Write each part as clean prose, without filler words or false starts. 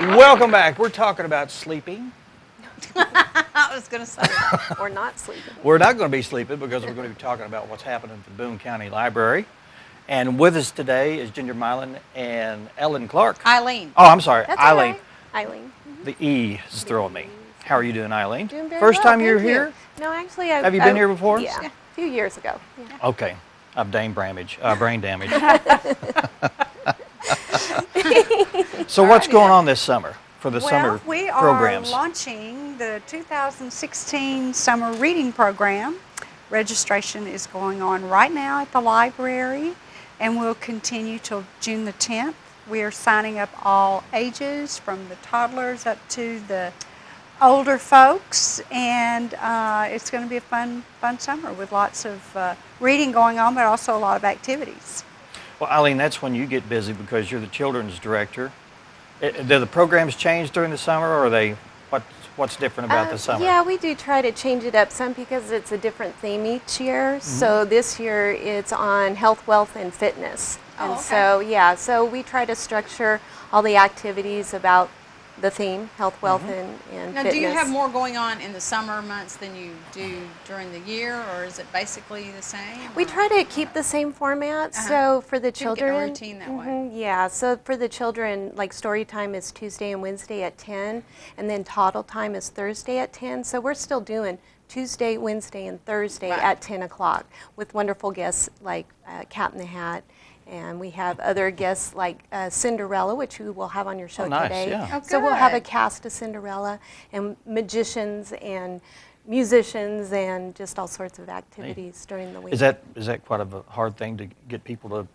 Welcome back. We're talking about sleeping. I was going to say. Or not sleeping. We're not going to be sleeping because we're going to be talking about what's happening at the Boone County Library. And with us today is Ginger Milan and Ellen Clark. Eileen. Oh, I'm sorry, That's Eileen. all right. Eileen. The E is throwing me. How are you doing, Eileen? Doing very First well, time you're thank you. here? No, actually, Have you been here before? Yeah, a few years ago. Yeah. Okay. I've brain damage. So what's going on this summer for the summer we programs? are launching the 2016 summer reading program. Registration is going on right now at the library and will continue till June the 10th. We are signing up all ages from the toddlers up to the older folks, and it's going to be a fun summer with lots of reading going on, but also a lot of activities. Well, Eileen, that's when you get busy because you're the children's director. Do the programs change during the summer, or are they what's different about the summer? Yeah, we do try to change it up some because it's a different theme each year. So this year it's on health, wealth, and fitness. And so, yeah, so we try to structure all the activities about the theme, health, wealth, and Now, fitness. do you have more going on in the summer months than you do during the year, or is it basically the same? We or- try to keep the same format. So for the Get a children, routine that way. yeah. So for the children, like story time is Tuesday and Wednesday at 10, and then toddle time is Thursday at 10. So we're still doing Tuesday, Wednesday, and Thursday Right. at 10 o'clock with wonderful guests like Cat in the Hat. And we have other guests like Cinderella, which we will have on your show nice, today. yeah. Oh, So we'll have a good. cast of Cinderella and magicians and musicians and just all sorts of activities during the week. Is that quite a hard thing to get people to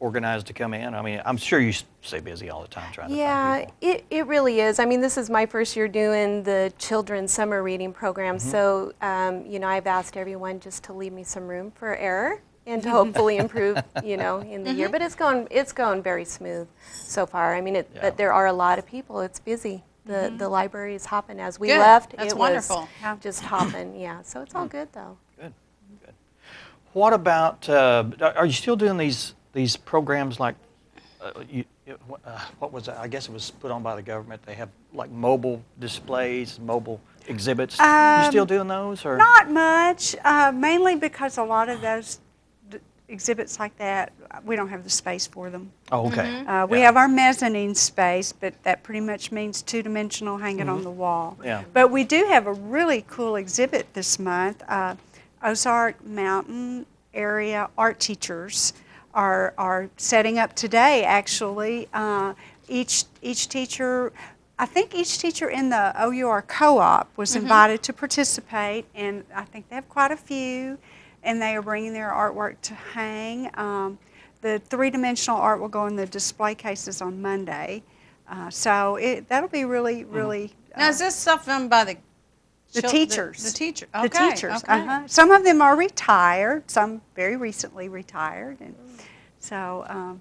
organize to come in? I mean, I'm sure you stay busy all the time trying to Yeah, find people. it really is. I mean, this is my first year doing the children's summer reading program, so you know, I've asked everyone just to leave me some room for error and to hopefully improve, you know, in the year. But it's going very smooth so far. I mean, but there are a lot of people. It's busy. The library is hopping. As we Good. left, That's it wonderful. was just hopping. Yeah, so it's all good though. Good. What about? Are you still doing these programs like? What was that? I guess it was put on by the government. They have like mobile displays, mobile exhibits. You still doing those, or Not much, mainly because a lot of those exhibits like that, we don't have the space for them. Oh, okay. We have our mezzanine space, but that pretty much means two-dimensional hanging on the wall. Yeah. But we do have a really cool exhibit this month. Ozark Mountain area art teachers are setting up today, actually. Each teacher, I think each teacher in the OUR co-op was invited to participate, and I think they have quite a few, and they are bringing their artwork to hang. The three-dimensional art will go in the display cases on Monday. So that'll be really, really... Now, is this stuff done by the teachers. The teacher. The Okay, teachers. okay. Some of them are retired, some very recently retired. And so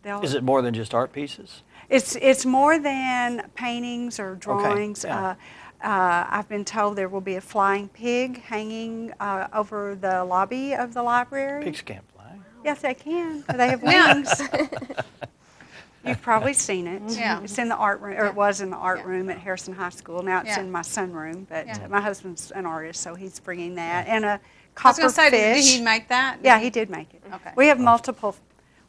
they'll... Is it more than just art pieces? It's more than paintings or drawings. yeah. I've been told there will be a flying pig hanging over the lobby of the library. Pigs can't fly. Yes, they can. They have wings. You've probably seen it. Yeah. It's in the art room, or it was in the art room at Harrison High School. Now it's Yeah. in my sunroom, but Yeah. my husband's an artist, so he's bringing that. And a I was copper going to say, did fish. he make that? Yeah, he did make it. Okay. We have multiple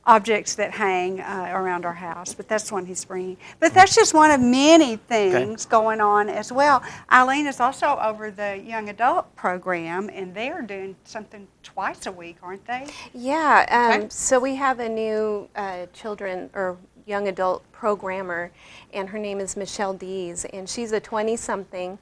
objects that hang around our house, but that's the one he's bringing. But that's just one of many things going on as well. Eileen is also over the young adult program, and they are doing something twice a week, aren't they? Yeah, Okay. so we have a new children or young adult programmer, and her name is Michelle Dees, and she's a 20-something,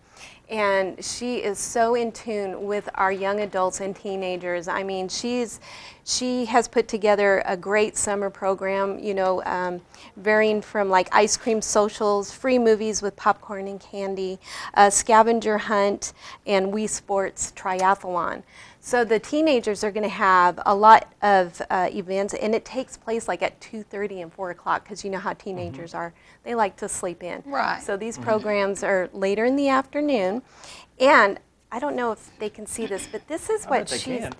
and she is so in tune with our young adults and teenagers. I mean, she has put together a great summer program, you know, varying from like ice cream socials, free movies with popcorn and candy, a scavenger hunt, and Wii Sports triathlon. So the teenagers are going to have a lot of events, and it takes place like at 2:30 and 4 o'clock, because you know how teenagers are. They like to sleep in. Right. So these programs are later in the afternoon, and I don't know if they can see this, but this is I what bet they she's... can.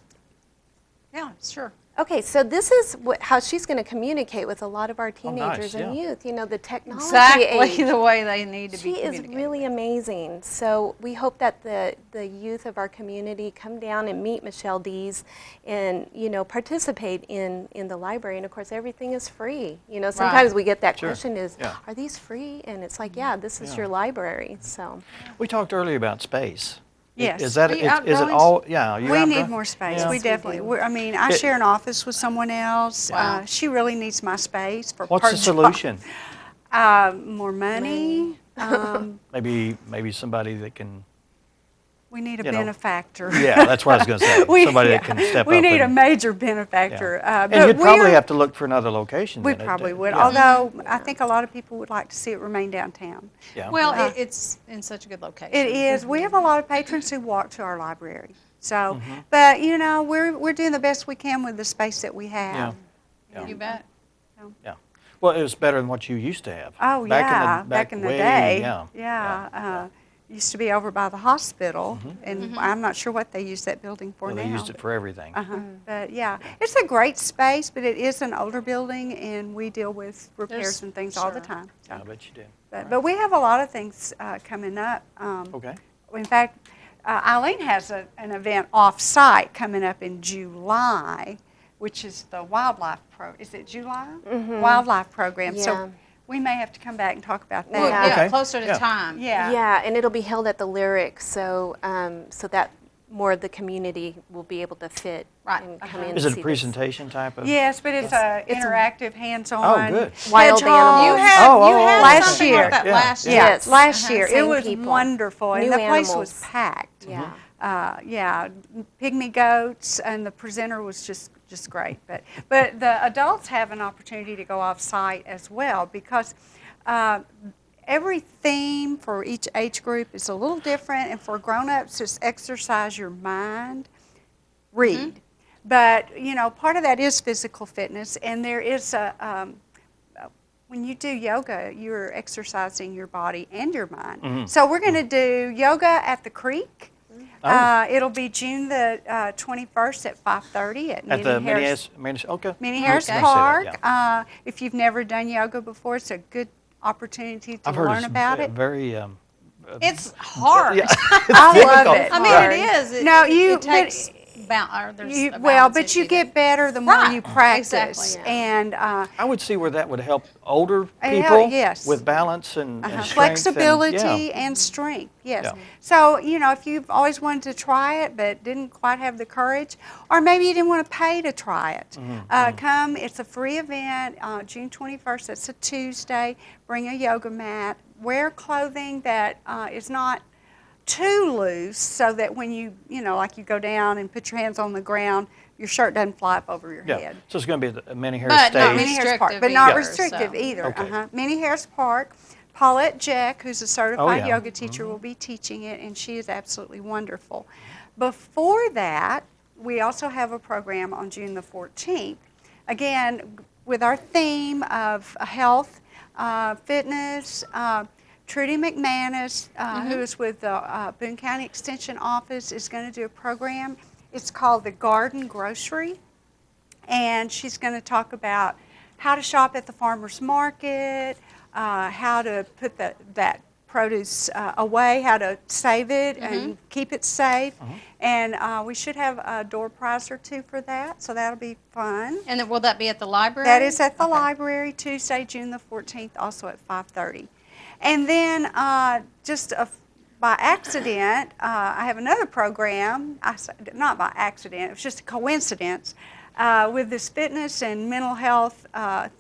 Yeah, sure. Okay, so this is how she's going to communicate with a lot of our Oh, nice, teenagers and yeah. youth. You know, the technology Exactly age. the way they need to be She is communicated. really amazing. So we hope that the youth of our community come down and meet Michelle Dees and, you know, participate in the library. And of course, everything is free. You know, sometimes we get that Sure. question is, Yeah. are these free? And it's like, yeah, this is Yeah. your library. So We talked earlier about space. Yes. Is that, We is it outgrowing- all, yeah. are you We need outgrown- more space. Yeah. We Yes, we definitely. do. I mean, I share an office with someone else. Wow. She really needs my space for What's her the job. solution? More money. Maybe somebody that can, We need a You know. benefactor. yeah, that's what I was going to say. Somebody that can step We up need a and, major benefactor. yeah. But And you'd probably we're- have to look for another location. We then, probably would. yeah. Although I think a lot of people would like to see it remain downtown. Yeah. Well, Uh, it's in such a good location. It is. We have a lot of patrons who walk to our library. So, Mm-hmm. but you know, we're doing the best we can with the space that we have. Yeah. You bet. Yeah. Well, it was better than what you used to have. Oh yeah, back in the way- day. Yeah. Yeah. Used to be over by the hospital, and I'm not sure what they use that building for Well, now. they used it but- for everything. Uh-huh. But yeah, it's a great space, but it is an older building, and we deal with repairs There's- and things all the sure. time. So. I bet you did. But we have a lot of things coming up. Okay. In fact, Eileen has an event off-site coming up in July, which is the wildlife is it July? Wildlife program. Yeah. So we may have to come back and talk about that. Well, Yeah. yeah, Okay. closer to Yeah. time. Yeah. yeah, and it'll be held at the Lyric, so so that more of the community will be able to fit Right. and come in. Is and it see a this. presentation type of? Yes, but it's a It's a- interactive, hands-on. Oh, good. Wild hedgehog. animals. You had, Oh, you oh, had last something year. like that Yeah. last year. Yeah, Yes. last year. It Same was people. wonderful, and New the place animals. was packed. Yeah. Yeah, pygmy goats, and the presenter was just great. But the adults have an opportunity to go off-site as well because every theme for each age group is a little different, and for grown-ups, it's exercise your mind, read. But, you know, part of that is physical fitness, and there is when you do yoga, you're exercising your body and your mind. So we're going to do yoga at the creek. Oh. It'll be June the 21st at 5:30 at At the Minnie Harris, okay. Minnie Harris Okay. Park. Yeah. If you've never done yoga before, it's a good opportunity to I've heard learn it's about it. very. It's hard. Yeah. I love difficult. it. I mean, Hard. it is. It, No, it, you- it takes there's You, a well, balance but you issue get there. better the more Right. you practice. Exactly. And I would see where that would help older Yeah, people yes. with balance and strength. flexibility And, and strength, yes. Yeah. So, you know, if you've always wanted to try it but didn't quite have the courage, or maybe you didn't want to pay to try it, come. It's a free event, June 21st. That's a Tuesday. Bring a yoga mat. Wear clothing that is not too loose so that when you know, like you go down and put your hands on the ground, your shirt doesn't fly up over your yeah. head. So it's going to be at the Minnie Harris But stage. not Minnie Harris Park, restrictive but not either, restrictive so. either. Okay. Minnie Harris Park. Paulette Jack, who's a certified yeah. yoga teacher, will be teaching it, and she is absolutely wonderful. Before that, we also have a program on June the 14th. Again, with our theme of health, fitness. Trudy McManus, who is with the Boone County Extension Office, is going to do a program. It's called the Garden Grocery, and she's going to talk about how to shop at the farmer's market, how to put that produce away, how to save it and keep it safe. And we should have a door prize or two for that, so that'll be fun. And then will that be at the library? That is at the Okay. library, Tuesday, June the 14th, also at 5:30. And then just by accident, I have another program, not by accident, it was just a coincidence, with this fitness and mental health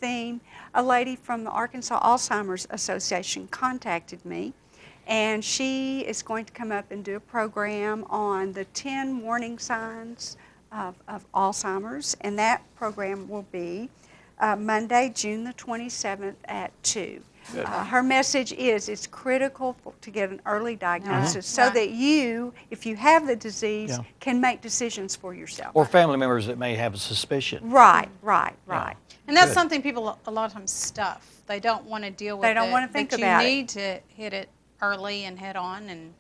theme. A lady from the Arkansas Alzheimer's Association contacted me, and she is going to come up and do a program on the 10 warning signs of Alzheimer's, and that program will be Monday, June the 27th at 2. Her message is it's critical to get an early diagnosis so Right. that you, if you have the disease, Yeah. can make decisions for yourself. Or family members that may have a suspicion. Right. And that's Good. something people a lot of times stuff. They don't want to deal with it. They don't want to think but about it. you need to hit it early and head on and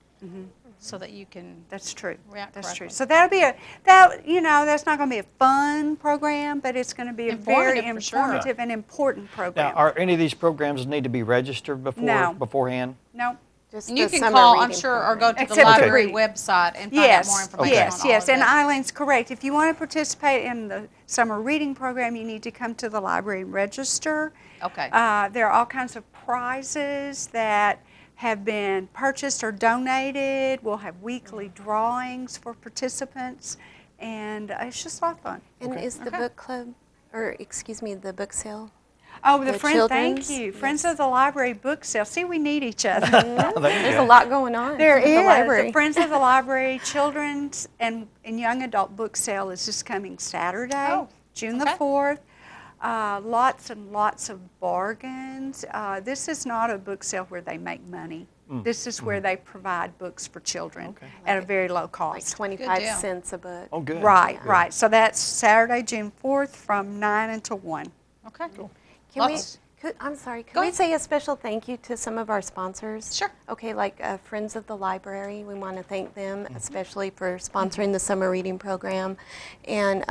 so that you can, That's true. React That's true. correctly. So that'll be that's not going to be a fun program, but it's going to be a very Informative for sure. informative and important Now, program. are any of these programs need to be registered No. beforehand? No. Just and you the can summer call, I'm reading sure, or go program. to the Except for library read. website and find Yes, out more information yes, on all yes. of And that. Eileen's correct. If you want to participate in the summer reading program, you need to come to the library and register. Okay. There are all kinds of prizes that have been purchased or donated. We'll have weekly drawings for participants, and it's just a lot of fun. And is the Okay. book club, or excuse me, the book sale? Oh, the The friend, thank children's? you. Friends of the Library book sale. See, we need each other. There you There's go. a lot going on There at is. the library. The Friends of the Library Children's and Young Adult Book Sale is this coming Saturday, Oh, June okay. the 4th. Lots and lots of bargains. This is not a book sale where they make money. This is where they provide books for children at a very low Like cost. 25 deal. cents a book. Oh, good. Right, Good. right. So that's Saturday, June 4th from 9 until 1. Okay. Can Lots- I'm sorry, can Go we ahead. say a special thank you to some of our sponsors? Sure. Okay, like Friends of the Library, we want to thank them Mm-hmm. especially for sponsoring the summer reading program, and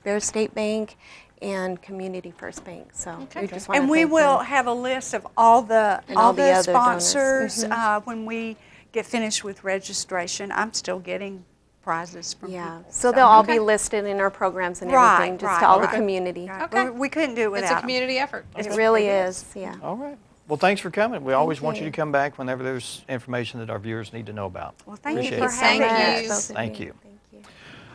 Bear State Bank and Community First Bank. So we just want to And we thank will them. have a list of all the And all the other donors. sponsors when we get finished with registration. I'm still getting prizes from Yeah, people. so they'll all Okay. be listed in our programs and Right, everything, just right, to all right. the community. Right. Okay. We couldn't do it without It's a 'em. community effort. It really is, yeah. All right. Well, thanks for coming. We always want you you. to come back whenever there's information that our viewers need to know about. Well, thank you Appreciate for it. Thank having you. us. both of Thank you. Thank you.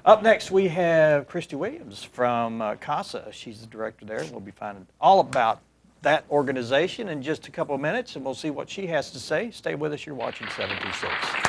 Up next, we have Christy Williams from CASA. She's the director there. We'll be finding all about that organization in just a couple of minutes, and we'll see what she has to say. Stay with us. You're watching 726.